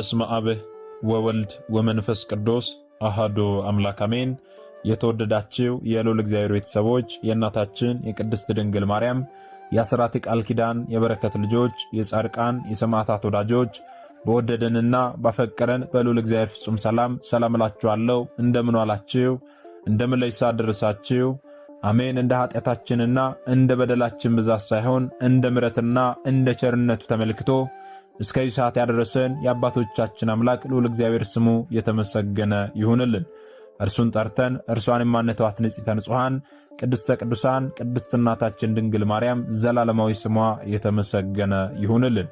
በስመ አብ ወወልድ ወመንፈስ ቅዱስ አሐዱ አምላክ አሜን። የተወደዳችሁ የልዑል እግዚአብሔር ቤተሰቦች የእናታችን የቅድስት ድንግል ማርያም የአስራት ቃል ኪዳን የበረከት ልጆች የጻድቃን የሰማዕታት ወዳጆች በወደደንና ባፈቀረን በልዑል እግዚአብሔር ፍጹም ሰላም እላችኋለሁ። እንደምን ዋላችሁ? እንደምን ለይሳ ደረሳችሁ? አሜን። እንደ ኃጢአታችንና እንደ በደላችን ብዛት ሳይሆን እንደ ምሕረትና እንደ ቸርነቱ ተመልክቶ እስከዚህ ሰዓት ያደረሰን የአባቶቻችን አምላክ ልዑል እግዚአብሔር ስሙ የተመሰገነ ይሁንልን። እርሱን ጠርተን እርሷን የማንተዋት ንጽሕተ ንጹሐን ቅድስተ ቅዱሳን ቅድስት እናታችን ድንግል ማርያም ዘላለማዊ ስሟ የተመሰገነ ይሁንልን።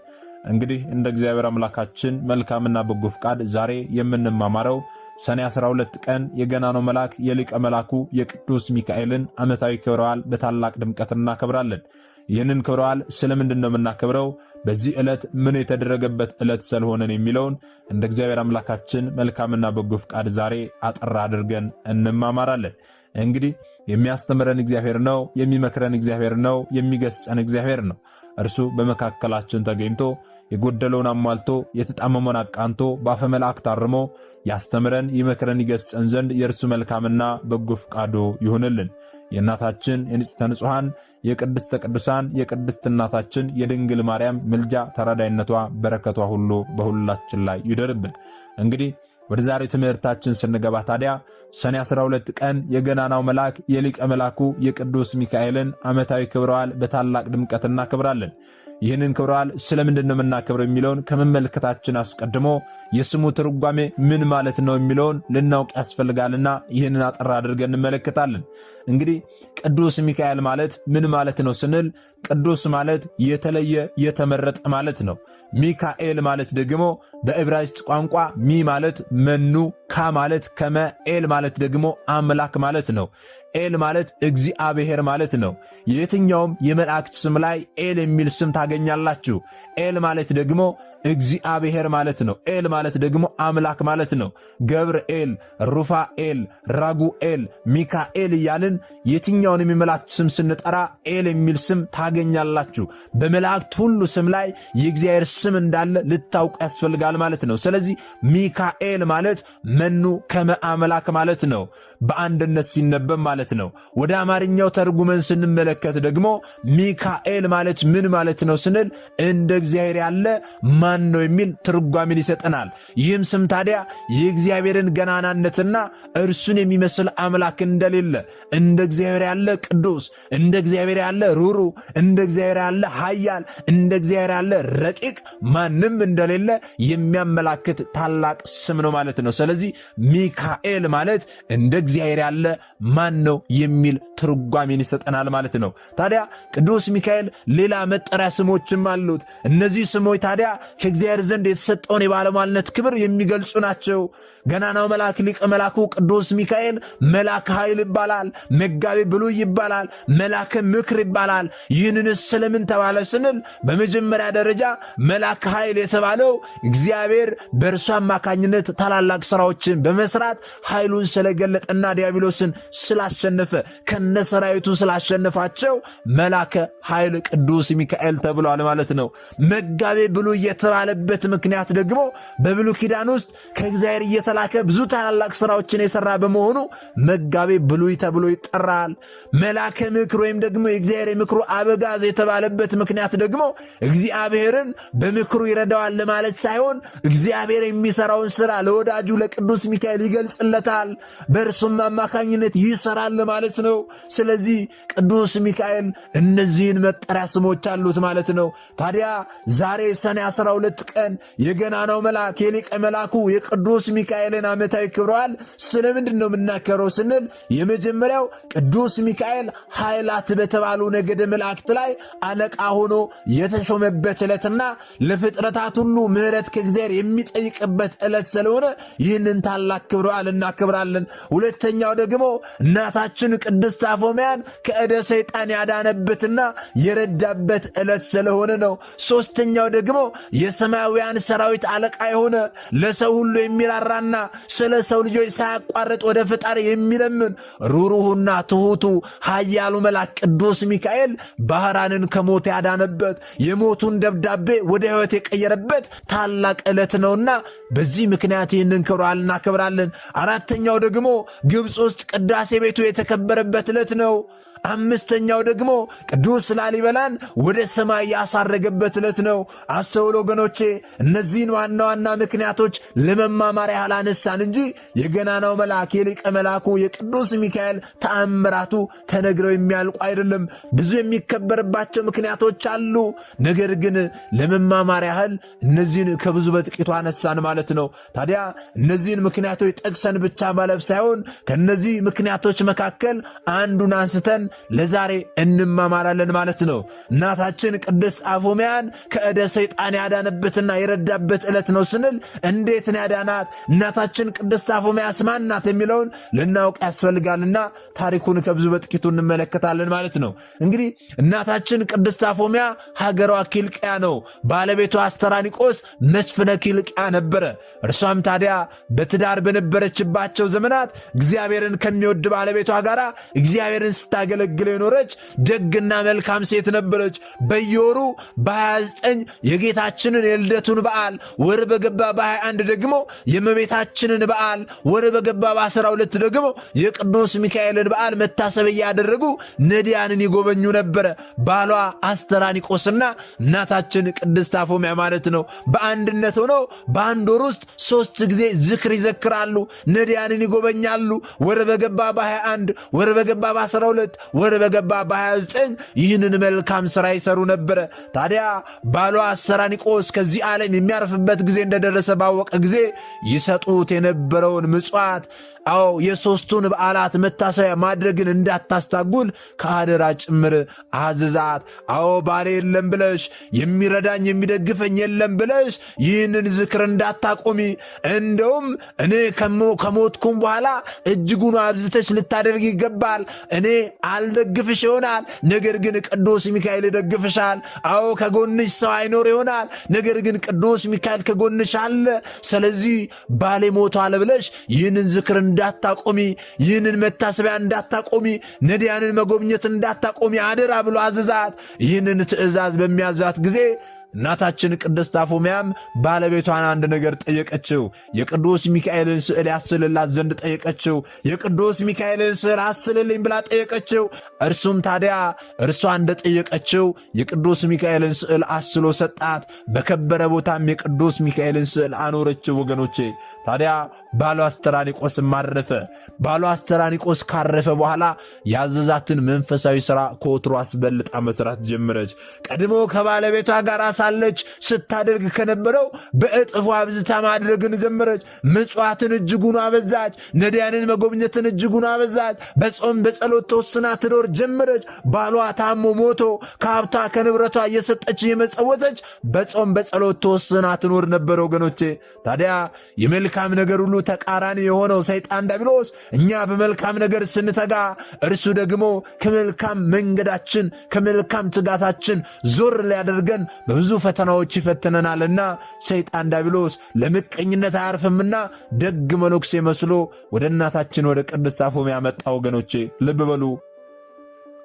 እንግዲህ እንደ እግዚአብሔር አምላካችን መልካምና በጎ ፍቃድ ዛሬ የምንማማረው ሰኔ 12 ቀን የገናናው መልአክ የሊቀ መልአኩ የቅዱስ ሚካኤልን ዓመታዊ ክብረ በዓል በታላቅ ድምቀት እናከብራለን። ይህንን ክብረ በዓል ስለምንድን ነው የምናከብረው? በዚህ ዕለት ምን የተደረገበት ዕለት ስለሆነን የሚለውን እንደ እግዚአብሔር አምላካችን መልካምና በጎ ፍቃድ ዛሬ አጠር አድርገን እንማማራለን። እንግዲህ የሚያስተምረን እግዚአብሔር ነው፣ የሚመክረን እግዚአብሔር ነው፣ የሚገስጸን እግዚአብሔር ነው። እርሱ በመካከላችን ተገኝቶ የጎደለውን አሟልቶ የተጣመመውን አቃንቶ በአፈ መልአክ አርሞ ያስተምረን ይመክረን ይገስጸን ዘንድ የእርሱ መልካምና በጎ ፍቃዱ ይሁንልን። የእናታችን የንጽሕተ ንጹሐን የቅድስተ ቅዱሳን የቅድስት እናታችን የድንግል ማርያም ምልጃ ተራዳይነቷ በረከቷ ሁሉ በሁላችን ላይ ይደርብን። እንግዲህ ወደ ዛሬ ትምህርታችን ስንገባ ታዲያ ሰኔ 12 ቀን የገናናው መልአክ የሊቀ መልአኩ የቅዱስ ሚካኤልን ዓመታዊ ክብረ በዓል በታላቅ ድምቀት እናከብራለን። ይህንን ክብረ በዓል ስለምንድን ነው የምናከብረው የሚለውን ከመመልከታችን አስቀድሞ የስሙ ትርጓሜ ምን ማለት ነው የሚለውን ልናውቅ ያስፈልጋልና ይህንን አጠር አድርገን እንመለከታለን። እንግዲህ ቅዱስ ሚካኤል ማለት ምን ማለት ነው ስንል ቅዱስ ማለት የተለየ የተመረጠ ማለት ነው። ሚካኤል ማለት ደግሞ በዕብራይስጥ ቋንቋ ሚ ማለት መኑ፣ ካ ማለት ከመ፣ ኤል ማለት ደግሞ አምላክ ማለት ነው። ኤል ማለት እግዚአብሔር ማለት ነው። የትኛውም የመላእክት ስም ላይ ኤል የሚል ስም ታገኛላችሁ። ኤል ማለት ደግሞ እግዚአብሔር ማለት ነው። ኤል ማለት ደግሞ አምላክ ማለት ነው። ገብርኤል፣ ሩፋኤል፣ ራጉኤል፣ ሚካኤል እያልን የትኛውንም የመላእክት ስም ስንጠራ ኤል የሚል ስም ታገኛላችሁ። በመላእክት ሁሉ ስም ላይ የእግዚአብሔር ስም እንዳለ ልታውቁ ያስፈልጋል ማለት ነው። ስለዚህ ሚካኤል ማለት መኑ ከመ አምላክ ማለት ነው። በአንድነት ሲነበብ ማለት ነው። ወደ አማርኛው ተርጉመን ስንመለከት ደግሞ ሚካኤል ማለት ምን ማለት ነው ስንል እንደ እግዚአብሔር ያለ ማን ነው የሚል ትርጓሜን ይሰጠናል። ይህም ስም ታዲያ የእግዚአብሔርን ገናናነትና እርሱን የሚመስል አምላክ እንደሌለ፣ እንደ እግዚአብሔር ያለ ቅዱስ፣ እንደ እግዚአብሔር ያለ ሩሩ፣ እንደ እግዚአብሔር ያለ ኃያል፣ እንደ እግዚአብሔር ያለ ረቂቅ ማንም እንደሌለ የሚያመላክት ታላቅ ስም ነው ማለት ነው። ስለዚህ ሚካኤል ማለት እንደ እግዚአብሔር ያለ ማን ነው የሚል ትርጓሜን ይሰጠናል ማለት ነው። ታዲያ ቅዱስ ሚካኤል ሌላ መጠሪያ ስሞችም አሉት። እነዚህ ስሞች ታዲያ ከእግዚአብሔር ዘንድ የተሰጠውን የባለሟልነት ክብር የሚገልጹ ናቸው። ገናናው መልአክ ሊቀ መልአኩ ቅዱስ ሚካኤል መልአከ ኃይል ይባላል፣ መጋቤ ብሉይ ይባላል፣ መልአከ ምክር ይባላል። ይህንንስ ስለምን ተባለ ስንል በመጀመሪያ ደረጃ መልአከ ኃይል የተባለው እግዚአብሔር በእርሱ አማካኝነት ታላላቅ ሥራዎችን በመስራት ኃይሉን ስለገለጠና ዲያብሎስን ስላሸነፈ ከነሰራዊቱ ስላሸነፋቸው መልአከ ኃይል ቅዱስ ሚካኤል ተብሏል ማለት ነው። መጋቤ ብሉይ የተባለበት ምክንያት ደግሞ በብሉይ ኪዳን ውስጥ ከእግዚአብሔር እየተላከ ብዙ ታላላቅ ሥራዎችን የሠራ በመሆኑ መጋቤ ብሉይ ተብሎ ይጠራል። መልአከ ምክር ወይም ደግሞ የእግዚአብሔር የምክሩ አበጋዝ የተባለበት ምክንያት ደግሞ እግዚአብሔርን በምክሩ ይረዳዋል ለማለት ሳይሆን እግዚአብሔር የሚሠራውን ሥራ ለወዳጁ ለቅዱስ ሚካኤል ይገልጽለታል፣ በእርሱም አማካኝነት ይሠራል ማለት ነው። ስለዚህ ቅዱስ ሚካኤል እነዚህን መጠሪያ ስሞች አሉት ማለት ነው። ታዲያ ዛሬ ሰኔ 12 ቀን የገናናው መልአክ የሊቀ መልአኩ የቅዱስ ሚካኤልን ዓመታዊ ክብረ በዓል ስለምንድን ነው የምናከብረው ስንል የመጀመሪያው ቅዱስ ሚካኤል ኃይላት በተባሉ ነገደ መላእክት ላይ አለቃ ሆኖ የተሾመበት ዕለትና ለፍጥረታት ሁሉ ምሕረት ከእግዚአብሔር የሚጠይቅበት ዕለት ስለሆነ ይህንን ታላቅ ክብረ በዓል እናከብራለን። ሁለተኛው ደግሞ እናታችን ቅድስት አፎምያን ከዕደ ሰይጣን ያዳነበትና የረዳበት ዕለት ስለሆነ ነው። ሦስተኛው ደግሞ የሰማያውያን ሰራዊት አለቃ የሆነ ለሰው ሁሉ የሚራራና ስለ ሰው ልጆች ሳያቋርጥ ወደ ፈጣሪ የሚለምን ሩሩሁና ትሑቱ ኃያሉ መልአክ ቅዱስ ሚካኤል ባህራንን ከሞት ያዳነበት የሞቱን ደብዳቤ ወደ ሕይወት የቀየረበት ታላቅ ዕለት ነውና በዚህ ምክንያት ይህንን ክብረ በዓል እናከብራለን። አራተኛው ደግሞ ግብፅ ውስጥ ቅዳሴ ቤቱ የተከበረበት ዕለት ነው። አምስተኛው ደግሞ ቅዱስ ላሊበላን ወደ ሰማይ ያሳረገበት ዕለት ነው። አስተውሉ ወገኖቼ፣ እነዚህን ዋና ዋና ምክንያቶች ለመማማር ያህል አነሳን እንጂ የገናናው መልአክ የሊቀ መልአኩ የቅዱስ ሚካኤል ተአምራቱ ተነግረው የሚያልቁ አይደለም። ብዙ የሚከበርባቸው ምክንያቶች አሉ። ነገር ግን ለመማማር ያህል እነዚህን ከብዙ በጥቂቱ አነሳን ማለት ነው። ታዲያ እነዚህን ምክንያቶች ጠቅሰን ብቻ ማለፍ ሳይሆን ከነዚህ ምክንያቶች መካከል አንዱን አንስተን ለዛሬ እንማማራለን ማለት ነው። እናታችን ቅድስት አፎምያን ከእደ ሰይጣን ያዳነበትና የረዳበት ዕለት ነው ስንል እንዴት ነው ያዳናት? እናታችን ቅድስት አፎምያስ ማን ናት የሚለውን ልናውቅ ያስፈልጋልና ታሪኩን ከብዙ በጥቂቱ እንመለከታለን ማለት ነው። እንግዲህ እናታችን ቅድስት አፎምያ ሀገሯ ኪልቅያ ነው። ባለቤቷ አስተራኒቆስ መስፍነ ኪልቅያ ነበረ። እርሷም ታዲያ በትዳር በነበረችባቸው ዘመናት እግዚአብሔርን ከሚወድ ባለቤቷ ጋር እግዚአብሔርን ስታገለግል የኖረች ደግና መልካም ሴት ነበረች። በየወሩ በ29 የጌታችንን የልደቱን በዓል፣ ወር በገባ በ21 ደግሞ የእመቤታችንን በዓል፣ ወር በገባ በ12 ደግሞ የቅዱስ ሚካኤልን በዓል መታሰቢያ ያደረጉ ነዳያንን ይጎበኙ ነበረ። ባሏ አስተራኒቆስና እናታችን ቅድስት አፎምያ ማለት ነው። በአንድነት ሆነው በአንድ ወር ውስጥ 3 ጊዜ ዝክር ይዘክራሉ፣ ነዳያንን ይጎበኛሉ። ወር በገባ በ21 ወር በገባ በ12 ወር በገባ በ29 ይህንን መልካም ሥራ ይሰሩ ነበረ። ታዲያ ባሏ አስተራኒቆስ ከዚህ ዓለም የሚያርፍበት ጊዜ እንደደረሰ ባወቀ ጊዜ ይሰጡት የነበረውን ምጽዋት የሦስቱን በዓላት መታሰቢያ ማድረግን እንዳታስታጉል ከአደራ ጭምር አዝዛት። ባሌ የለም ብለሽ የሚረዳኝ የሚደግፈኝ የለም ብለሽ ይህንን ዝክር እንዳታቆሚ፣ እንደውም እኔ ከሞትኩም በኋላ እጅጉን አብዝተሽ ልታደርግ ይገባል። እኔ አልደግፍሽ ይሆናል፣ ነገር ግን ቅዱስ ሚካኤል ይደግፍሻል። ከጎንሽ ሰው አይኖር ይሆናል፣ ነገር ግን ቅዱስ ሚካኤል ከጎንሽ አለ። ስለዚህ ባሌ ሞቷል ብለሽ ይህንን ዝክር እንዳታቆሚ፣ ይህንን መታሰቢያ እንዳታቆሚ፣ ነዳያንን መጎብኘት እንዳታቆሚ አደራ ብሎ አዘዛት። ይህንን ትእዛዝ በሚያዛት ጊዜ እናታችን ቅድስት አፎምያም ባለቤቷን አንድ ነገር ጠየቀችው። የቅዱስ ሚካኤልን ስዕል ያስልላት ዘንድ ጠየቀችው። የቅዱስ ሚካኤልን ስዕል አስልልኝ ብላ ጠየቀችው። እርሱም ታዲያ እርሷ እንደጠየቀችው የቅዱስ ሚካኤልን ስዕል አስሎ ሰጣት። በከበረ ቦታም የቅዱስ ሚካኤልን ስዕል አኖረችው። ወገኖቼ ታዲያ ባሏ አስተራኒቆስም አረፈ። ባሏ አስተራኒቆስ ካረፈ በኋላ ያዘዛትን መንፈሳዊ ሥራ ከወትሮ አስበልጣ መስራት ጀመረች። ቀድሞ ከባለቤቷ ጋር ሳለች ስታደርግ ከነበረው በእጥፉ አብዝታ ማድረግን ጀመረች። ምጽዋትን እጅጉን አበዛች። ነዳያንን መጎብኘትን እጅጉን አበዛች። በጾም በጸሎት ተወስና ትኖር ጀመረች። ባሏ ታሞ ሞቶ ከሀብቷ ከንብረቷ እየሰጠች እየመጸወተች በጾም በጸሎት ተወስና ትኖር ነበር። ወገኖቼ ታዲያ የመልካም ነገር ሁሉ ተቃራኒ የሆነው ሰይጣን ዲያብሎስ እኛ በመልካም ነገር ስንተጋ እርሱ ደግሞ ከመልካም መንገዳችን ከመልካም ትጋታችን ዞር ሊያደርገን በብዙ ፈተናዎች ይፈትነናልና ሰይጣን ዲያብሎስ ለምቀኝነት አያርፍምና ደግ መነኩሴ መስሎ ወደ እናታችን ወደ ቅድስት አፎምያ መጣ። ወገኖቼ ልብ በሉ።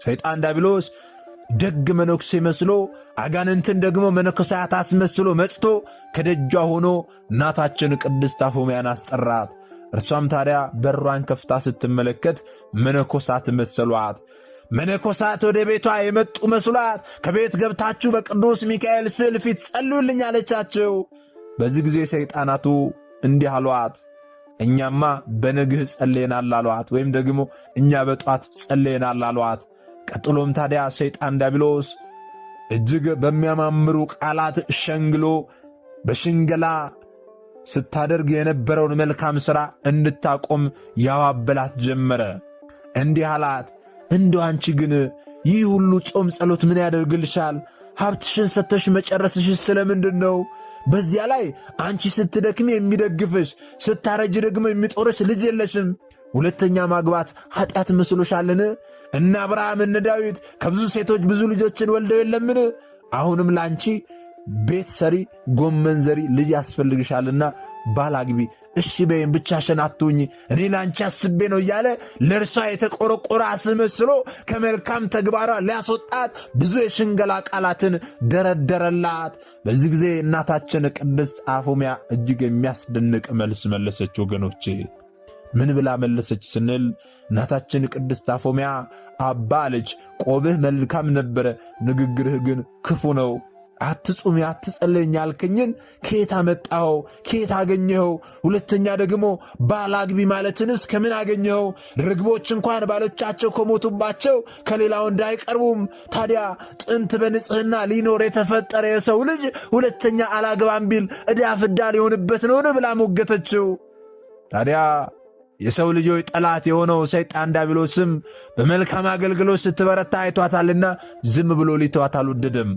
ሰይጣን ዲያብሎስ ደግ መነኩሴ መስሎ አጋንንትን ደግሞ መነኮሳት አስመስሎ መጥቶ ከደጇ ሆኖ እናታችን ቅድስት አፎምያን አስጠራት። እርሷም ታዲያ በሯን ከፍታ ስትመለከት መነኮሳት መሰሏት። መነኮሳት ወደ ቤቷ የመጡ መስሏት ከቤት ገብታችሁ በቅዱስ ሚካኤል ስዕል ፊት ጸልዩልኝ አለቻቸው። በዚህ ጊዜ ሰይጣናቱ እንዲህ አሏት፣ እኛማ በነግህ ጸልየናል አሏት። ወይም ደግሞ እኛ በጧት ጸልየናል አሏት። ቀጥሎም ታዲያ ሰይጣን ዲያብሎስ እጅግ በሚያማምሩ ቃላት ሸንግሎ በሽንገላ ስታደርግ የነበረውን መልካም ሥራ እንድታቆም ያዋበላት ጀመረ። እንዲህ አላት፣ እንደው አንቺ ግን ይህ ሁሉ ጾም ጸሎት ምን ያደርግልሻል? ሀብትሽን ሰተሽ መጨረስሽ ስለምንድን ነው? በዚያ ላይ አንቺ ስትደክም የሚደግፍሽ፣ ስታረጅ ደግሞ የሚጦርሽ ልጅ የለሽም። ሁለተኛ ማግባት ኃጢአት መስሎሻልን? እነ አብርሃም እነ ዳዊት ከብዙ ሴቶች ብዙ ልጆችን ወልደው የለምን? አሁንም ላንቺ ቤት ሰሪ ጎመን ዘሪ ልጅ ያስፈልግሻልና ባላግቢ እሺ በይም ብቻሽን አትሁኚ እኔ ላንቺ አስቤ ነው እያለ ለእርሷ የተቆረቆረ አስመስሎ ከመልካም ተግባሯ ሊያስወጣት ብዙ የሽንገላ ቃላትን ደረደረላት። በዚህ ጊዜ እናታችን ቅድስት አፎምያ እጅግ የሚያስደንቅ መልስ መለሰች። ወገኖቼ ምን ብላ መለሰች ስንል እናታችን ቅድስት አፎምያ አባ ልጅ ቆብህ መልካም ነበረ፣ ንግግርህ ግን ክፉ ነው። አትጹም አትጸልይ ያልከኝን ከየት አመጣኸው? ከየት አገኘኸው? ሁለተኛ ደግሞ ባላግቢ ማለትንስ ከምን አገኘኸው? ርግቦች እንኳን ባሎቻቸው ከሞቱባቸው ከሌላ ወንድ አይቀርቡም። ታዲያ ጥንት በንጽሕና ሊኖር የተፈጠረ የሰው ልጅ ሁለተኛ አላግባም ቢል ዕዳ ፍዳ ሊሆንበት ነውን? ብላ ሞገተችው። ታዲያ የሰው ልጆች ጠላት የሆነው ሰይጣን ዲያብሎስም በመልካም አገልግሎት ስትበረታ አይቷታልና ዝም ብሎ ሊተዋት አልወደደም።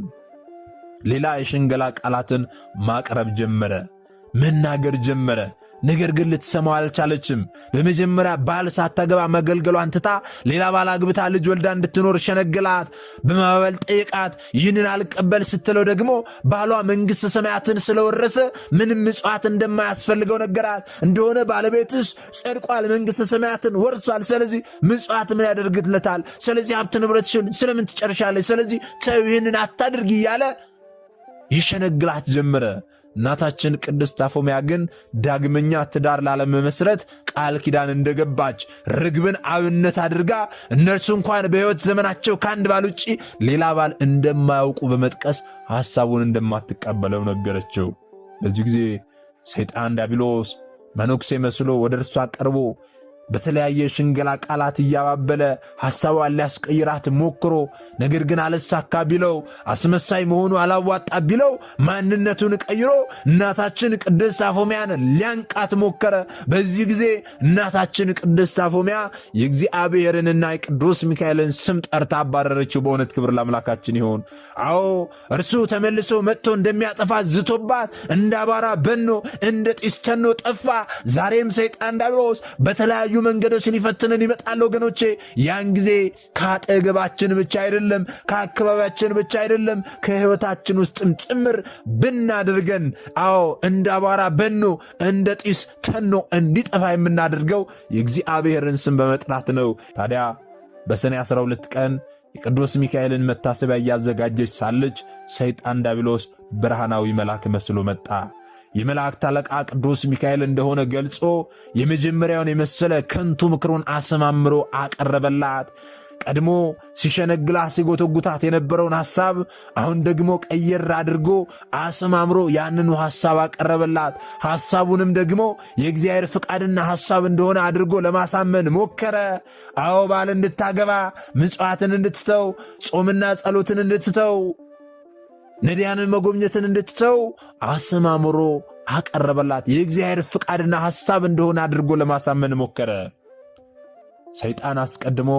ሌላ የሽንገላ ቃላትን ማቅረብ ጀመረ፣ መናገር ጀመረ። ነገር ግን ልትሰማው አልቻለችም። በመጀመሪያ ባል ሳታገባ መገልገሏን ትታ ሌላ ባል አግብታ ልጅ ወልዳ እንድትኖር ሸነገላት። በማባበል ጠይቃት። ይህንን አልቀበል ስትለው ደግሞ ባሏ መንግሥተ ሰማያትን ስለወረሰ ምንም ምጽዋት እንደማያስፈልገው ነገራት። እንደሆነ ባለቤትሽ ጸድቋል፣ መንግሥተ ሰማያትን ወርሷል። ስለዚህ ምጽዋት ምን ያደርግለታል? ስለዚህ ሀብት ንብረትሽን ስለምን ትጨርሻለች? ስለዚህ ተይው፣ ይህንን አታድርጊ እያለ ይሸነግላት ጀመረ። እናታችን ቅድስት አፎምያ ግን ዳግመኛ ትዳር ላለመመስረት ቃል ኪዳን እንደገባች ርግብን አብነት አድርጋ እነርሱ እንኳን በሕይወት ዘመናቸው ከአንድ ባል ውጪ ሌላ ባል እንደማያውቁ በመጥቀስ ሐሳቡን እንደማትቀበለው ነገረችው። በዚህ ጊዜ ሰይጣን ዲያብሎስ መነኩሴ መስሎ ወደ እርሷ ቀርቦ በተለያየ ሽንገላ ቃላት እያባበለ ሐሳቧን ሊያስቀይራት ሞክሮ ነገር ግን አልሳካ ቢለው፣ አስመሳይ መሆኑ አላዋጣ ቢለው ማንነቱን ቀይሮ እናታችን ቅድስት አፎምያን ሊያንቃት ሞከረ። በዚህ ጊዜ እናታችን ቅድስት አፎምያ የእግዚአብሔርንና የቅዱስ ሚካኤልን ስም ጠርታ አባረረችው። በእውነት ክብር ለአምላካችን ይሆን። አዎ እርሱ ተመልሶ መጥቶ እንደሚያጠፋት ዝቶባት እንደ አቧራ በኖ እንደ ጢስ ተኖ ጠፋ። ዛሬም ሰይጣን ዲያብሎስ በተለያዩ መንገዶች ሊፈትነን ይመጣል። ወገኖቼ ያን ጊዜ ከአጠገባችን ብቻ አይደለም፣ ከአካባቢያችን ብቻ አይደለም፣ ከሕይወታችን ውስጥም ጭምር ብናደርገን አዎ እንደ አቧራ በኖ እንደ ጢስ ተኖ እንዲጠፋ የምናደርገው የእግዚአብሔርን ስም በመጥራት ነው። ታዲያ በሰኔ 12 ቀን የቅዱስ ሚካኤልን መታሰቢያ እያዘጋጀች ሳለች ሰይጣን ዲያብሎስ ብርሃናዊ መልአክ መስሎ መጣ። የመላእክት አለቃ ቅዱስ ሚካኤል እንደሆነ ገልጾ የመጀመሪያውን የመሰለ ከንቱ ምክሩን አሰማምሮ አቀረበላት። ቀድሞ ሲሸነግላት ሲጎተጉታት የነበረውን ሐሳብ አሁን ደግሞ ቀየር አድርጎ አሰማምሮ ያንኑ ሐሳብ አቀረበላት። ሐሳቡንም ደግሞ የእግዚአብሔር ፍቃድና ሐሳብ እንደሆነ አድርጎ ለማሳመን ሞከረ። አዎ ባል እንድታገባ፣ ምጽዋትን እንድትተው፣ ጾምና ጸሎትን እንድትተው፣ ነዳያንን መጎብኘትን እንድትተው አሰማምሮ አቀረበላት። የእግዚአብሔር ፍቃድና ሐሳብ እንደሆነ አድርጎ ለማሳመን ሞከረ። ሰይጣን አስቀድሞ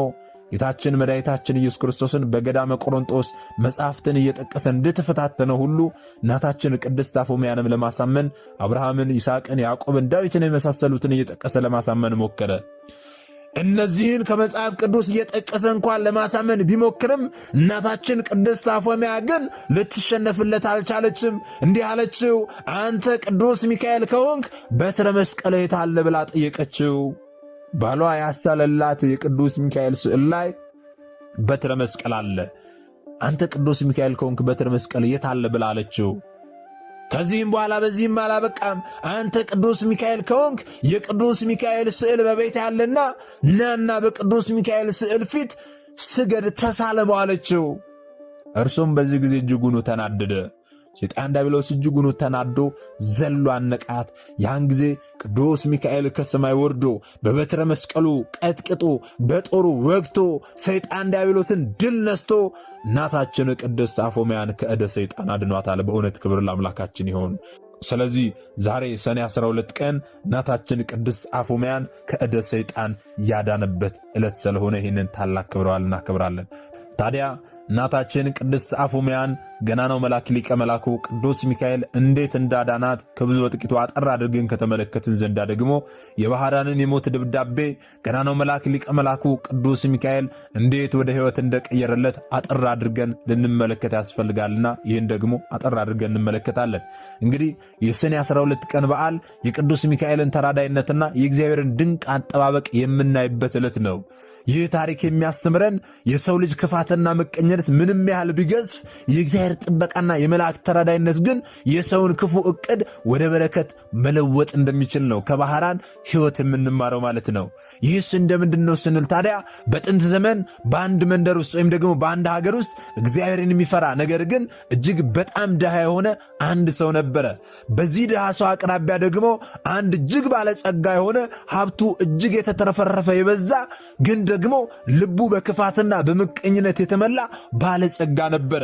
ጌታችን መድኃኒታችን ኢየሱስ ክርስቶስን በገዳመ ቆሮንጦስ መጻሕፍትን እየጠቀሰ እንደተፈታተነው ሁሉ እናታችን ቅድስት አፎምያንም ለማሳመን አብርሃምን፣ ይስሐቅን፣ ያዕቆብን፣ ዳዊትን የመሳሰሉትን እየጠቀሰ ለማሳመን ሞከረ። እነዚህን ከመጽሐፍ ቅዱስ እየጠቀሰ እንኳን ለማሳመን ቢሞክርም እናታችን ቅድስት አፎምያ ግን ልትሸነፍለት አልቻለችም። እንዲህ አለችው፣ አንተ ቅዱስ ሚካኤል ከሆንክ በትረ መስቀል የት አለ ብላ ጠየቀችው። ባሏ ያሳለላት የቅዱስ ሚካኤል ስዕል ላይ በትረ መስቀል አለ። አንተ ቅዱስ ሚካኤል ከሆንክ በትረ መስቀል የት አለ ብላ አለችው። ከዚህም በኋላ በዚህም አላበቃም። አንተ ቅዱስ ሚካኤል ከሆንክ የቅዱስ ሚካኤል ስዕል በቤት ያለና ናና በቅዱስ ሚካኤል ስዕል ፊት ስገድ፣ ተሳለመው አለችው። እርሱም በዚህ ጊዜ እጅጉኑ ተናደደ። ሰይጣን ዲያብሎስ እጅጉኑ ተናዶ ዘሎ አነቃት። ያን ጊዜ ቅዱስ ሚካኤል ከሰማይ ወርዶ በበትረ መስቀሉ ቀጥቅጦ በጦሩ ወግቶ ሰይጣን ዲያብሎስን ድል ነስቶ እናታችን ቅድስት አፎምያን ከእደ ሰይጣን አድኗታል። በእውነት ክብር ለአምላካችን ይሆን። ስለዚህ ዛሬ ሰኔ 12 ቀን እናታችን ቅድስት አፎምያን ከእደ ሰይጣን ያዳነበት ዕለት ስለሆነ ይህንን ታላቅ ክብረዋል እናከብራለን። ታዲያ እናታችን ቅድስት አፉምያን ገናናው መልአክ ሊቀ መላኩ ቅዱስ ሚካኤል እንዴት እንዳዳናት ከብዙ በጥቂቱ አጠር አድርገን ከተመለከትን ዘንዳ ደግሞ የባህራንን የሞት ደብዳቤ ገናናው መልአክ ሊቀ መላኩ ቅዱስ ሚካኤል እንዴት ወደ ሕይወት እንደቀየረለት አጠር አድርገን ልንመለከት ያስፈልጋልና ይህን ደግሞ አጠር አድርገን እንመለከታለን። እንግዲህ የሰኔ 12 ቀን በዓል የቅዱስ ሚካኤልን ተራዳይነትና የእግዚአብሔርን ድንቅ አጠባበቅ የምናይበት ዕለት ነው። ይህ ታሪክ የሚያስተምረን የሰው ልጅ ክፋትና መቀኘት ምንም ያህል ቢገዝፍ የእግዚአብሔር ጥበቃና የመላእክት ተራዳይነት ግን የሰውን ክፉ ዕቅድ ወደ በረከት መለወጥ እንደሚችል ነው ከባህራን ሕይወት የምንማረው ማለት ነው። ይህስ እንደምንድን ነው ስንል ታዲያ በጥንት ዘመን በአንድ መንደር ውስጥ ወይም ደግሞ በአንድ ሀገር ውስጥ እግዚአብሔርን የሚፈራ ነገር ግን እጅግ በጣም ድሃ የሆነ አንድ ሰው ነበረ። በዚህ ድሃ ሰው አቅራቢያ ደግሞ አንድ እጅግ ባለጸጋ የሆነ ሀብቱ እጅግ የተተረፈረፈ የበዛ ግን ደግሞ ልቡ በክፋትና በምቀኝነት የተመላ ባለጸጋ ነበረ።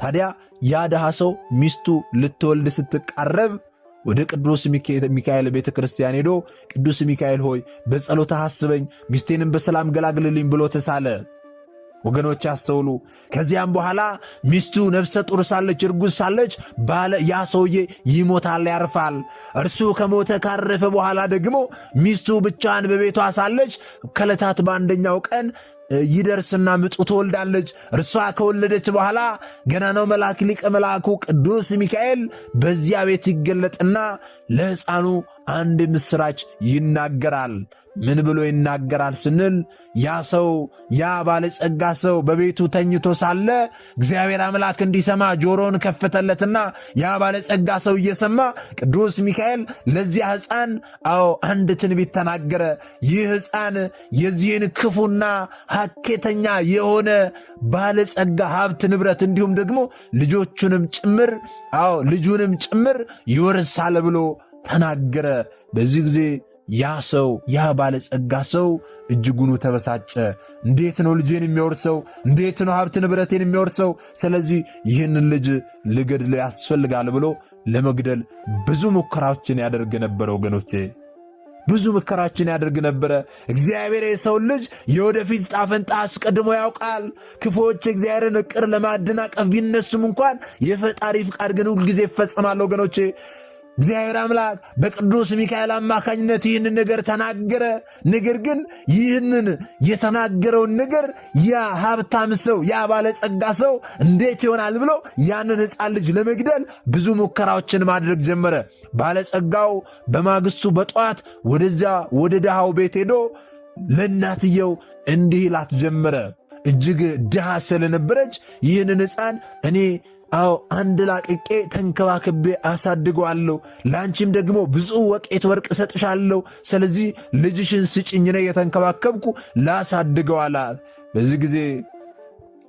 ታዲያ ያ ድሃ ሰው ሚስቱ ልትወልድ ስትቃረብ ወደ ቅዱስ ሚካኤል ቤተ ክርስቲያን ሄዶ ቅዱስ ሚካኤል ሆይ በጸሎትህ አስበኝ፣ ሚስቴንም በሰላም ገላግልልኝ ብሎ ተሳለ። ወገኖች ያስተውሉ። ከዚያም በኋላ ሚስቱ ነፍሰ ጡር ሳለች፣ እርጉዝ ሳለች ያ ሰውዬ ይሞታል፣ ያርፋል። እርሱ ከሞተ ካረፈ በኋላ ደግሞ ሚስቱ ብቻዋን በቤቷ ሳለች ከዕለታት በአንደኛው ቀን ይደርስና ምጡ ትወልዳለች። እርሷ ከወለደች በኋላ ገናናው መልአክ ሊቀ መላኩ ቅዱስ ሚካኤል በዚያ ቤት ይገለጥና ለሕፃኑ አንድ ምስራች ይናገራል። ምን ብሎ ይናገራል ስንል ያ ባለጸጋ ሰው በቤቱ ተኝቶ ሳለ እግዚአብሔር አምላክ እንዲሰማ ጆሮን ከፈተለትና ያ ባለጸጋ ሰው እየሰማ ቅዱስ ሚካኤል ለዚያ ሕፃን አንድ ትንቢት ተናገረ። ይህ ሕፃን የዚህን ክፉና ሐኬተኛ የሆነ ባለጸጋ ሀብት ንብረት እንዲሁም ደግሞ ልጆቹንም ልጁንም ጭምር ይወርሳል ብሎ ተናገረ። በዚህ ጊዜ ያ ባለጸጋ ሰው እጅጉኑ ተበሳጨ። እንዴት ነው ልጄን የሚወርሰው? እንዴት ነው ሀብት ንብረቴን የሚወርሰው? ስለዚህ ይህንን ልጅ ልገድል ያስፈልጋል ብሎ ለመግደል ብዙ ሙከራዎችን ያደርግ ነበረ። ወገኖቼ ብዙ ሙከራዎችን ያደርግ ነበረ። እግዚአብሔር የሰውን ልጅ የወደፊት ዕጣ ፈንታ አስቀድሞ ያውቃል። ክፉዎች እግዚአብሔርን ዕቅድ ለማደናቀፍ ቢነሱም እንኳን የፈጣሪ ፍቃድ ግን ሁልጊዜ ይፈጸማል። ወገኖቼ እግዚአብሔር አምላክ በቅዱስ ሚካኤል አማካኝነት ይህንን ነገር ተናገረ። ነገር ግን ይህንን የተናገረውን ነገር ያ ሀብታም ሰው ያ ባለጸጋ ሰው እንዴት ይሆናል ብሎ ያንን ሕፃን ልጅ ለመግደል ብዙ ሙከራዎችን ማድረግ ጀመረ። ባለጸጋው በማግስቱ በጠዋት ወደዚያ ወደ ድሃው ቤት ሄዶ ለእናትየው እንዲህ ይላት ጀመረ። እጅግ ድሃ ስለነበረች ይህንን ሕፃን እኔ አንድ ላቅቄ ተንከባክቤ አሳድገዋለሁ፣ ለአንቺም ደግሞ ብዙ ወቄት ወርቅ እሰጥሻለሁ። ስለዚህ ልጅሽን ስጭኝ፣ እኔ የተንከባከብኩ ላሳድገዋላት። በዚህ ጊዜ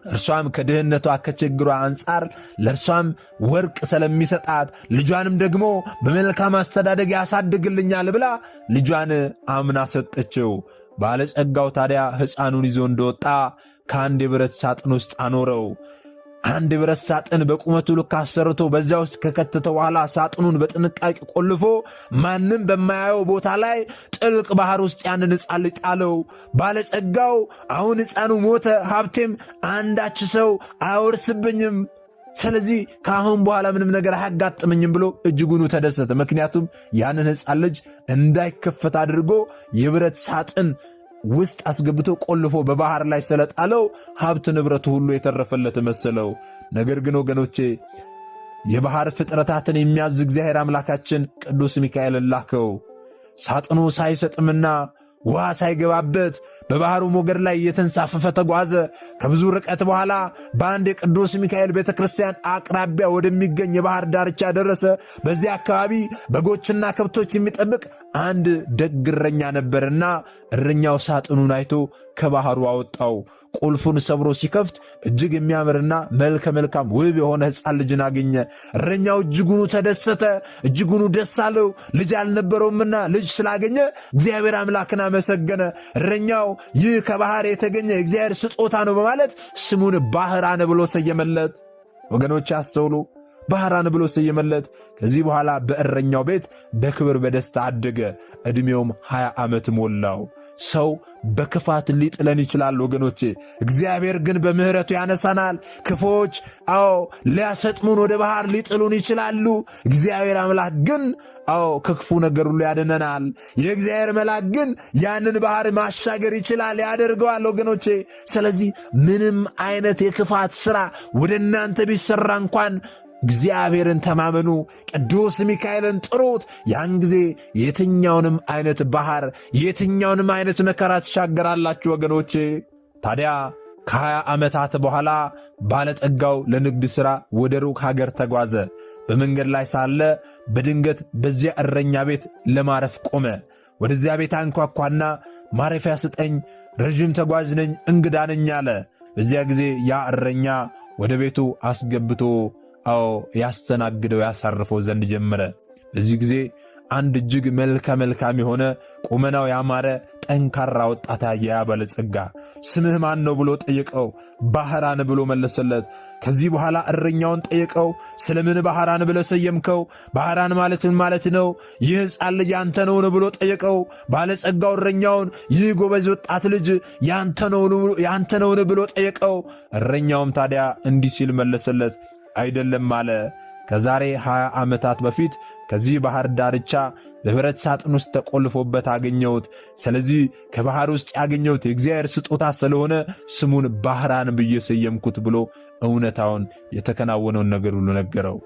እርሷም ከድህነቷ ከችግሯ አንጻር ለእርሷም ወርቅ ስለሚሰጣት ልጇንም ደግሞ በመልካም አስተዳደግ ያሳድግልኛል ብላ ልጇን አምና ሰጠችው። ባለጸጋው ታዲያ ሕፃኑን ይዞ እንደወጣ ከአንድ የብረት ሳጥን ውስጥ አኖረው። አንድ የብረት ሳጥን በቁመቱ ልክ አሰርቶ በዚያ ውስጥ ከከተተው በኋላ ሳጥኑን በጥንቃቄ ቆልፎ ማንም በማያየው ቦታ ላይ ጥልቅ ባህር ውስጥ ያንን ሕፃን ልጅ ጣለው። ባለጸጋው አሁን ሕፃኑ ሞተ፣ ሀብቴም አንዳች ሰው አያወርስብኝም፣ ስለዚህ ከአሁን በኋላ ምንም ነገር አያጋጥመኝም ብሎ እጅጉኑ ተደሰተ። ምክንያቱም ያንን ሕፃን ልጅ እንዳይከፈት አድርጎ የብረት ሳጥን ውስጥ አስገብቶ ቆልፎ በባህር ላይ ስለጣለው ሀብት ንብረቱ ሁሉ የተረፈለት መሰለው። ነገር ግን ወገኖቼ የባህር ፍጥረታትን የሚያዝ እግዚአብሔር አምላካችን ቅዱስ ሚካኤልን ላከው። ሳጥኑ ሳይሰጥምና ውሃ ሳይገባበት በባህሩ ሞገድ ላይ እየተንሳፈፈ ተጓዘ። ከብዙ ርቀት በኋላ በአንድ የቅዱስ ሚካኤል ቤተ ክርስቲያን አቅራቢያ ወደሚገኝ የባህር ዳርቻ ደረሰ። በዚያ አካባቢ በጎችና ከብቶች የሚጠብቅ አንድ ደግ እረኛ ነበርና እረኛው ሳጥኑን አይቶ ከባህሩ አወጣው። ቁልፉን ሰብሮ ሲከፍት እጅግ የሚያምርና መልከ መልካም ውብ የሆነ ሕፃን ልጅን አገኘ። እረኛው እጅጉኑ ተደሰተ፣ እጅጉኑ ደስ አለው። ልጅ አልነበረውምና ልጅ ስላገኘ እግዚአብሔር አምላክን አመሰገነ። እረኛው ይህ ከባህር የተገኘ እግዚአብሔር ስጦታ ነው በማለት ስሙን ባህራን ብሎ ሰየመለት። ወገኖች አስተውሉ። ባህራን ብሎ ሰየመለት። ከዚህ በኋላ በእረኛው ቤት በክብር በደስታ አደገ። ዕድሜውም 20 ዓመት ሞላው። ሰው በክፋት ሊጥለን ይችላል ወገኖቼ፣ እግዚአብሔር ግን በምሕረቱ ያነሳናል። ክፎች ሊያሰጥሙን ወደ ባህር ሊጥሉን ይችላሉ። እግዚአብሔር አምላክ ግን ከክፉ ነገር ሁሉ ያድነናል። የእግዚአብሔር መልአክ ግን ያንን ባህር ማሻገር ይችላል፣ ያደርገዋል ወገኖቼ። ስለዚህ ምንም አይነት የክፋት ሥራ ወደ እናንተ ቢሰራ እንኳን እግዚአብሔርን ተማመኑ፣ ቅዱስ ሚካኤልን ጥሩት። ያን ጊዜ የትኛውንም አይነት ባህር የትኛውንም አይነት መከራ ትሻገራላችሁ ወገኖቼ። ታዲያ ከ20 ዓመታት በኋላ ባለጠጋው ለንግድ ሥራ ወደ ሩቅ ሀገር ተጓዘ። በመንገድ ላይ ሳለ በድንገት በዚያ እረኛ ቤት ለማረፍ ቆመ። ወደዚያ ቤት አንኳኳና ማረፊያ ስጠኝ፣ ረዥም ተጓዥ ነኝ፣ እንግዳ ነኝ አለ። በዚያ ጊዜ ያ እረኛ ወደ ቤቱ አስገብቶ ያስተናግደው ያሳርፈው ዘንድ ጀመረ። በዚህ ጊዜ አንድ እጅግ መልካም የሆነ ቁመናው ያማረ ጠንካራ ወጣት ያየ ያ ባለጸጋ ስምህ ማን ነው ብሎ ጠየቀው። ባህራን ብሎ መለሰለት። ከዚህ በኋላ እረኛውን ጠየቀው፣ ስለምን ባህራን ብለ ሰየምከው? ባህራን ማለት ነው ይህ ሕፃን ልጅ ያንተ ነውን ብሎ ጠየቀው። ባለጸጋው እረኛውን ይህ ጎበዝ ወጣት ልጅ ያንተ ነውን ብሎ ጠየቀው። እረኛውም ታዲያ እንዲህ ሲል መለሰለት፣ አይደለም አለ። ከዛሬ 20 ዓመታት በፊት ከዚህ ባህር ዳርቻ በብረት ሳጥን ውስጥ ተቆልፎበት አገኘሁት። ስለዚህ ከባህር ውስጥ ያገኘሁት የእግዚአብሔር ስጦታ ስለሆነ ስሙን ባህራን ብዬ ሰየምኩት ብሎ እውነታውን የተከናወነውን ነገር ሁሉ ነገረው።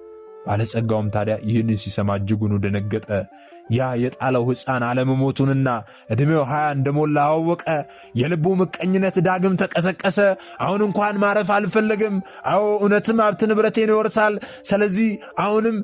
ባለጸጋውም ታዲያ ይህንን ሲሰማ እጅጉን ደነገጠ። ያ የጣለው ሕፃን አለመሞቱንና ዕድሜው 20 እንደሞላ አወቀ። የልቡ ምቀኝነት ዳግም ተቀሰቀሰ። አሁን እንኳን ማረፍ አልፈለግም። እውነትም ሀብት ንብረቴን ይወርሳል፣ ስለዚህ አሁንም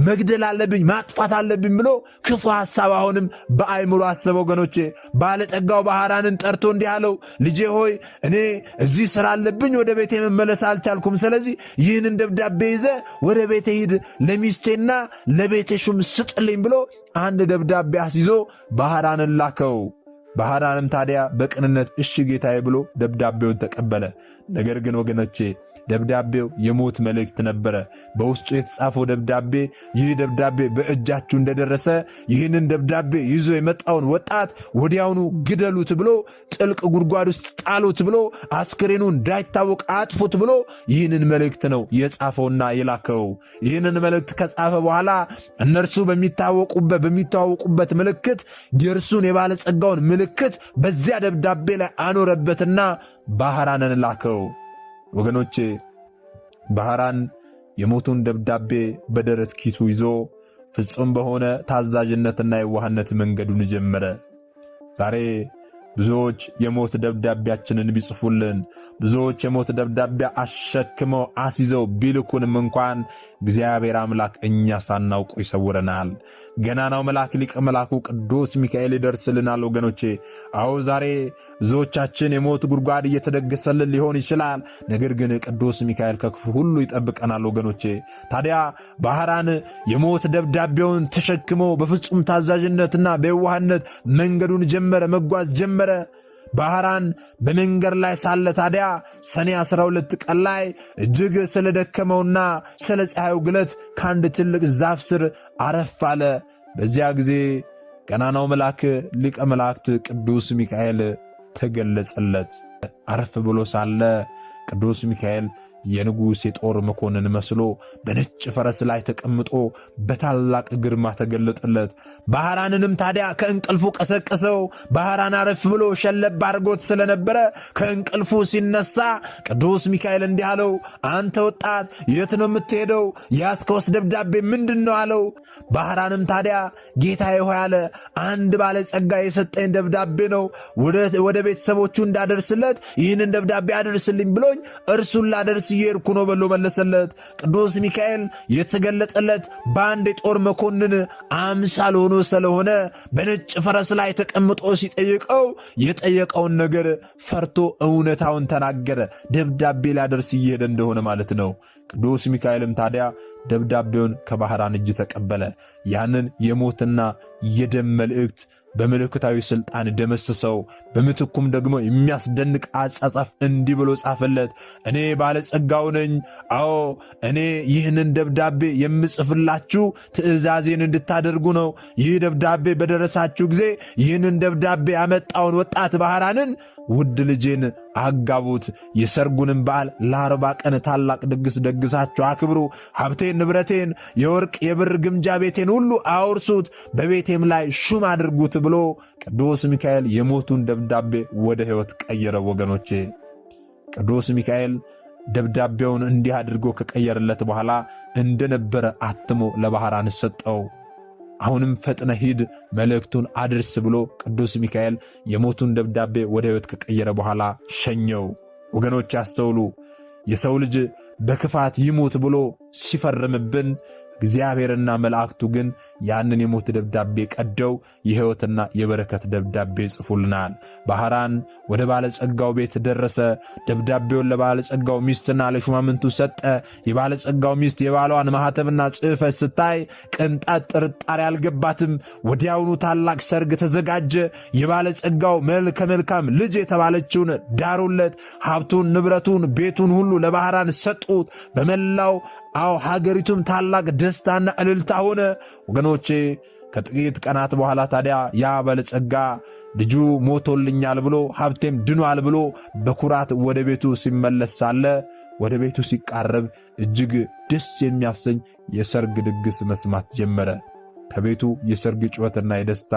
መግደል አለብኝ፣ ማጥፋት አለብኝ ብሎ ክፉ ሐሳብ አሁንም በአይምሮ አሰበ። ወገኖቼ ባለጠጋው ባህራንን ጠርቶ እንዲህ አለው፣ ልጄ ሆይ እኔ እዚህ ሥራ አለብኝ፣ ወደ ቤቴ መመለስ አልቻልኩም። ስለዚህ ይህንን ደብዳቤ ይዘ ወደ ቤቴ ሂድ፣ ለሚስቴና ለቤቴ ሹም ስጥልኝ ብሎ አንድ ደብዳቤ አስይዞ ባህራንን ላከው። ባህራንም ታዲያ በቅንነት እሺ ጌታዬ ብሎ ደብዳቤውን ተቀበለ። ነገር ግን ወገኖቼ ደብዳቤው የሞት መልእክት ነበረ። በውስጡ የተጻፈው ደብዳቤ ይህ ደብዳቤ በእጃችሁ እንደደረሰ ይህንን ደብዳቤ ይዞ የመጣውን ወጣት ወዲያውኑ ግደሉት ብሎ፣ ጥልቅ ጉድጓድ ውስጥ ጣሉት ብሎ፣ አስክሬኑ እንዳይታወቅ አጥፉት ብሎ ይህንን መልእክት ነው የጻፈውና የላከው። ይህንን መልእክት ከጻፈ በኋላ እነርሱ በሚታወቁበት ምልክት የእርሱን የባለጸጋውን ምልክት በዚያ ደብዳቤ ላይ አኖረበትና ባህራንን ላከው። ወገኖቼ ባህራን የሞቱን ደብዳቤ በደረት ኪሱ ይዞ ፍጹም በሆነ ታዛዥነትና የዋህነት መንገዱን ጀመረ። ዛሬ ብዙዎች የሞት ደብዳቤያችንን ቢጽፉልን፣ ብዙዎች የሞት ደብዳቤ አሸክመው አስይዘው ቢልኩንም እንኳን እግዚአብሔር አምላክ እኛ ሳናውቁ ይሰውረናል። ገናናው መልአክ ሊቀ መልአኩ ቅዱስ ሚካኤል ይደርስልናል። ወገኖቼ ዛሬ ብዙዎቻችን የሞት ጉድጓድ እየተደገሰልን ሊሆን ይችላል። ነገር ግን ቅዱስ ሚካኤል ከክፉ ሁሉ ይጠብቀናል። ወገኖቼ ታዲያ ባህራን የሞት ደብዳቤውን ተሸክሞ በፍጹም ታዛዥነትና በየዋህነት መንገዱን መጓዝ ጀመረ። ባህራን በመንገድ ላይ ሳለ ታዲያ ሰኔ 12 ቀን ላይ እጅግ ስለደከመውና ስለ ፀሐዩ ግለት ከአንድ ትልቅ ዛፍ ስር አረፍ አለ። በዚያ ጊዜ ገናናው መልአክ ሊቀ መላእክት ቅዱስ ሚካኤል ተገለጸለት። አረፍ ብሎ ሳለ ቅዱስ ሚካኤል የንጉሥ የጦር መኮንን መስሎ በነጭ ፈረስ ላይ ተቀምጦ በታላቅ ግርማ ተገለጠለት። ባህራንንም ታዲያ ከእንቅልፉ ቀሰቀሰው። ባህራን አረፍ ብሎ ሸለብ አድርጎት ስለነበረ ከእንቅልፉ ሲነሳ ቅዱስ ሚካኤል እንዲህ አለው፣ አንተ ወጣት የት ነው የምትሄደው? ያስከውስ ደብዳቤ ምንድን ነው አለው። ባህራንም ታዲያ ጌታዬ ሆይ አለ፣ አንድ ባለጸጋ የሰጠኝ ደብዳቤ ነው፣ ወደ ቤተሰቦቹ እንዳደርስለት ይህንን ደብዳቤ አደርስልኝ ብሎኝ እርሱን ላደርስ እየሄድኩ ነው ብሎ መለሰለት። ቅዱስ ሚካኤል የተገለጠለት በአንድ የጦር መኮንን አምሳል ሆኖ ስለሆነ በነጭ ፈረስ ላይ ተቀምጦ ሲጠይቀው የጠየቀውን ነገር ፈርቶ እውነታውን ተናገረ። ደብዳቤ ላደርስ እየሄደ እንደሆነ ማለት ነው። ቅዱስ ሚካኤልም ታዲያ ደብዳቤውን ከባህራን እጅ ተቀበለ። ያንን የሞትና የደም መልእክት በመለኮታዊ ስልጣን ደመሰሰው። በምትኩም ደግሞ የሚያስደንቅ አጻጻፍ እንዲህ ብሎ ጻፈለት። እኔ ባለጸጋው ነኝ። አዎ እኔ ይህንን ደብዳቤ የምጽፍላችሁ ትእዛዜን እንድታደርጉ ነው። ይህ ደብዳቤ በደረሳችሁ ጊዜ ይህንን ደብዳቤ ያመጣውን ወጣት ባህራንን ውድ ልጄን አጋቡት። የሰርጉንም በዓል ለ40 ቀን ታላቅ ድግስ ደግሳችሁ አክብሩ። ሀብቴን፣ ንብረቴን፣ የወርቅ የብር ግምጃ ቤቴን ሁሉ አውርሱት፣ በቤቴም ላይ ሹም አድርጉት ብሎ ቅዱስ ሚካኤል የሞቱን ደብዳቤ ወደ ሕይወት ቀየረ። ወገኖቼ ቅዱስ ሚካኤል ደብዳቤውን እንዲህ አድርጎ ከቀየረለት በኋላ እንደነበረ አትሞ ለባህራን ሰጠው። አሁንም ፈጥነ ሂድ መልእክቱን አድርስ ብሎ ቅዱስ ሚካኤል የሞቱን ደብዳቤ ወደ ሕይወት ከቀየረ በኋላ ሸኘው። ወገኖች ያስተውሉ። የሰው ልጅ በክፋት ይሞት ብሎ ሲፈርምብን እግዚአብሔርና መላእክቱ ግን ያንን የሞት ደብዳቤ ቀደው የሕይወትና የበረከት ደብዳቤ ጽፉልናል። ባህራን ወደ ባለጸጋው ቤት ደረሰ። ደብዳቤውን ለባለጸጋው ሚስትና ለሹማምንቱ ሰጠ። የባለጸጋው ሚስት የባሏን ማኅተምና ጽሕፈት ስታይ ቅንጣት ጥርጣሬ አልገባትም። ወዲያውኑ ታላቅ ሰርግ ተዘጋጀ። የባለጸጋው መልከ መልካም ልጅ የተባለችውን ዳሩለት። ሀብቱን፣ ንብረቱን፣ ቤቱን ሁሉ ለባህራን ሰጡት። በመላው ሀገሪቱም ታላቅ ደስታና እልልታ ሆነ። ወገኖቼ ከጥቂት ቀናት በኋላ ታዲያ ያ ባለጸጋ ልጁ ሞቶልኛል ብሎ ሀብቴም ድኗል ብሎ በኩራት ወደ ቤቱ ሲመለስ ሳለ ወደ ቤቱ ሲቃረብ እጅግ ደስ የሚያሰኝ የሰርግ ድግስ መስማት ጀመረ። ከቤቱ የሰርግ ጩኸትና የደስታ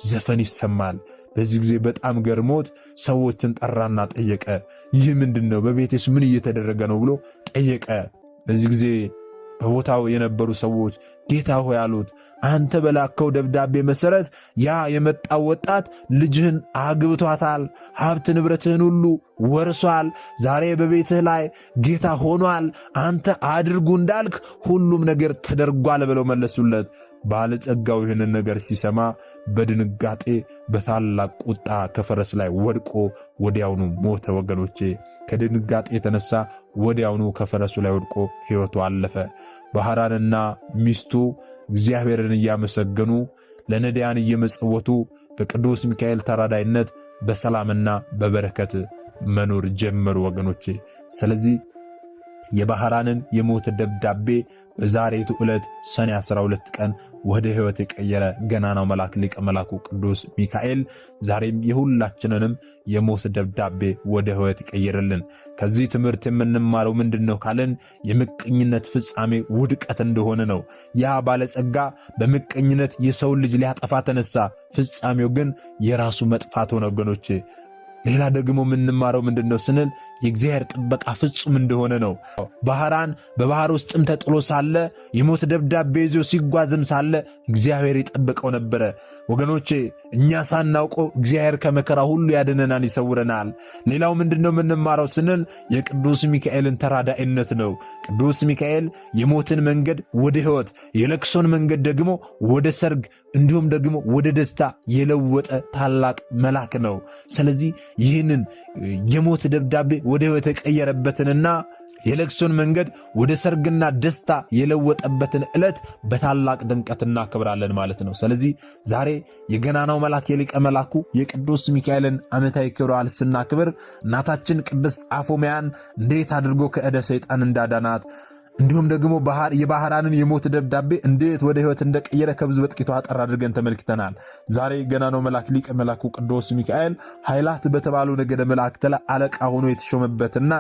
ዘፈን ይሰማል። በዚህ ጊዜ በጣም ገርሞት ሰዎችን ጠራና ጠየቀ። ይህ ምንድነው? በቤቴስ ምን እየተደረገ ነው ብሎ ጠየቀ። በዚህ ጊዜ በቦታው የነበሩ ሰዎች ጌታ ሆይ አሉት፣ አንተ በላከው ደብዳቤ መሰረት ያ የመጣው ወጣት ልጅህን አግብቷታል፣ ሀብት ንብረትህን ሁሉ ወርሷል። ዛሬ በቤትህ ላይ ጌታ ሆኗል። አንተ አድርጉ እንዳልክ ሁሉም ነገር ተደርጓል ብለው መለሱለት። ባለጸጋው ይህንን ነገር ሲሰማ በድንጋጤ በታላቅ ቁጣ ከፈረስ ላይ ወድቆ ወዲያውኑ ሞተ። ወገኖቼ ከድንጋጤ የተነሳ ወዲያውኑ ከፈረሱ ላይ ወድቆ ሕይወቱ አለፈ። ባህራንና ሚስቱ እግዚአብሔርን እያመሰገኑ ለነዳያን እየመጸወቱ በቅዱስ ሚካኤል ተራዳይነት በሰላምና በበረከት መኖር ጀመሩ። ወገኖቼ ስለዚህ የባህራንን የሞት ደብዳቤ በዛሬቱ ዕለት ሰኔ 12 ቀን ወደ ሕይወት የቀየረ ገናናው መልአክ ሊቀ መላኩ ቅዱስ ሚካኤል ዛሬም የሁላችንንም የሞት ደብዳቤ ወደ ሕይወት ይቀየርልን። ከዚህ ትምህርት የምንማረው ምንድነው ካልን የምቀኝነት ፍጻሜ ውድቀት እንደሆነ ነው። ያ ባለጸጋ በምቀኝነት የሰው ልጅ ሊያጠፋ ተነሳ፣ ፍጻሜው ግን የራሱ መጥፋት ሆነ። ወገኖቼ ሌላ ደግሞ የምንማረው ምንድነው ስንል የእግዚአብሔር ጥበቃ ፍጹም እንደሆነ ነው። ባህራን በባህር ውስጥም ተጥሎ ሳለ የሞት ደብዳቤ ይዞ ሲጓዝም ሳለ እግዚአብሔር ይጠብቀው ነበረ። ወገኖቼ እኛ ሳናውቀው እግዚአብሔር ከመከራ ሁሉ ያድነናል፣ ይሰውረናል። ሌላው ምንድነው የምንማረው ስንል የቅዱስ ሚካኤልን ተራዳኢነት ነው። ቅዱስ ሚካኤል የሞትን መንገድ ወደ ሕይወት፣ የለቅሶን መንገድ ደግሞ ወደ ሰርግ እንዲሁም ደግሞ ወደ ደስታ የለወጠ ታላቅ መልአክ ነው። ስለዚህ ይህንን የሞት ደብዳቤ ወደ ሕይወት የቀየረበትንና የለቅሶን መንገድ ወደ ሰርግና ደስታ የለወጠበትን ዕለት በታላቅ ድምቀት እናከብራለን ማለት ነው። ስለዚህ ዛሬ የገናናው መልአክ የሊቀ መላኩ የቅዱስ ሚካኤልን ዓመታዊ ክብረ በዓል ስናክብር እናታችን ቅድስት አፎምያን እንዴት አድርጎ ከዕደ ሰይጣን እንዳዳናት እንዲሁም ደግሞ የባህራንን የሞት ደብዳቤ እንዴት ወደ ሕይወት እንደቀየረ ከብዙ በጥቂቱ አጠር አድርገን ተመልክተናል። ዛሬ ገናናው መልአክ ሊቀ መላኩ ቅዱስ ሚካኤል ኃይላት በተባሉ ነገደ መላእክት ላይ አለቃ ሆኖ የተሾመበትና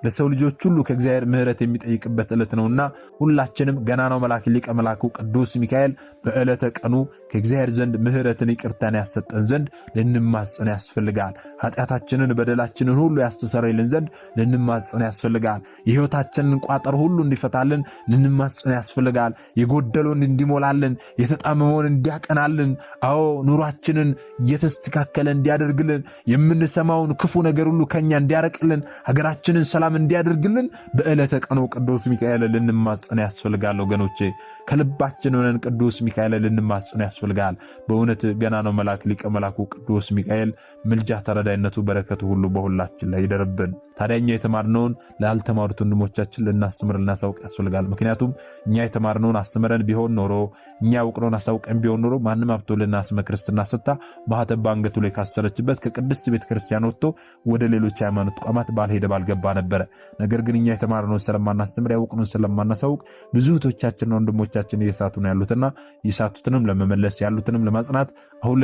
ለሰው ልጆች ሁሉ ከእግዚአብሔር ምሕረት የሚጠይቅበት ዕለት ነውና ሁላችንም ገናናው መልአክ ሊቀ መላኩ ቅዱስ ሚካኤል በዕለተ ቀኑ ከእግዚአብሔር ዘንድ ምሕረትን ይቅርታን ያሰጠን ዘንድ ልንማጸን ያስፈልጋል። ኃጢአታችንን በደላችንን ሁሉ ያስተሰርይልን ዘንድ ልንማጸን ያስፈልጋል። የሕይወታችንን ቋጠር ሁሉ እንዲፈታልን ልንማጸን ያስፈልጋል። የጎደለውን እንዲሞላልን፣ የተጣመመውን እንዲያቀናልን፣ አዎ ኑሯችንን እየተስተካከለ እንዲያደርግልን፣ የምንሰማውን ክፉ ነገር ሁሉ ከኛ እንዲያረቅልን፣ ሀገራችንን ሰላም እንዲያደርግልን በዕለተ ቀኑ ቅዱስ ሚካኤል ልንማጸን ያስፈልጋል። ወገኖቼ ከልባችን ሆነን ቅዱስ ሚካኤል ልንማጽን ያስፈልጋል። በእውነት ገና ነው መልአክ ሊቀ መላኩ ቅዱስ ሚካኤል ምልጃ ተረዳይነቱ በረከቱ ሁሉ በሁላችን ላይ ይደርብን። ታዲያ እኛ የተማርነውን ላልተማሩት ወንድሞቻችን ልናስተምር ልናሳውቅ ያስፈልጋል። ምክንያቱም እኛ የተማርነውን አስተምረን ቢሆን ኖሮ እኛ ያውቅነውን አሳውቀን ቢሆን ኖሮ ማንም አብቶልና ስመ ክርስትና ስታ ማኅተብ በአንገቱ ላይ ካሰረችበት ከቅድስት ቤተ ክርስቲያን ወጥቶ ወደ ሌሎች ሃይማኖት ተቋማት ባልሄደ ባልገባ ነበረ። ነገር ግን እኛ የተማርነውን ስለማናስተምር ያውቅነውን ስለማናሳውቅ ብዙ እህቶቻችንና ወንድሞቻችን እየሳቱ ነው ያሉትና የሳቱትንም ለመመለስ ያሉትንም ለማጽናት አሁን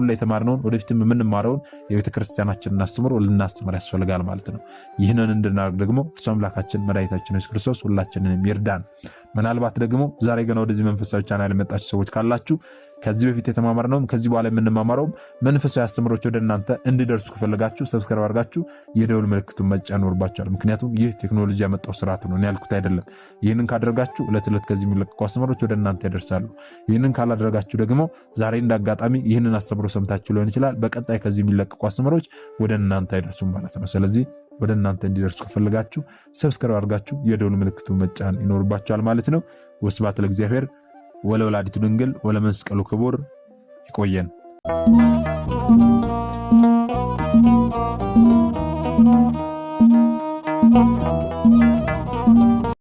ላይ የተማርነውን ወደፊትም የምንማረውን የቤተ ክርስቲያናችንን አስተምሮ ልናስተምር ያስፈልጋል ማለት ነው። ይህንን እንድናደርግ ደግሞ እርሱ አምላካችን መድኃኒታችን ኢየሱስ ክርስቶስ ሁላችንንም ይርዳን። ምናልባት ደግሞ ዛሬ ገና ወደዚህ መንፈሳዊ ቻናል የመጣችሁ ሰዎች ካላችሁ ከዚህ በፊት የተማማርነውም ከዚህ በኋላ የምንማማረውም መንፈሳዊ አስተምሮች ወደ እናንተ እንዲደርሱ ከፈለጋችሁ ሰብስክራይብ አድርጋችሁ የደውል ምልክቱን መጫን ይኖርባችኋል። ምክንያቱም ይህ ቴክኖሎጂ ያመጣው ስርዓት ነው፣ እኔ ያልኩት አይደለም። ይህንን ካደረጋችሁ ዕለት ዕለት ከዚህ የሚለቀቁ አስተምሮች ወደ እናንተ ይደርሳሉ። ይህንን ካላደረጋችሁ ደግሞ ዛሬ እንዳጋጣሚ ይህንን አስተምሮ ሰምታችሁ ሊሆን ይችላል፣ በቀጣይ ከዚህ የሚለቀቁ አስተምሮች ወደ እናንተ አይደርሱም ማለት ነው። ስለዚህ ወደ እናንተ እንዲደርሱ ከፈለጋችሁ ሰብስክራይብ አድርጋችሁ የደውል ምልክቱን መጫን ይኖርባችኋል ማለት ነው። ወስብሐት ለእግዚአብሔር ወለወላዲቱ ድንግል ወለመስቀሉ ክቡር። ይቆየን።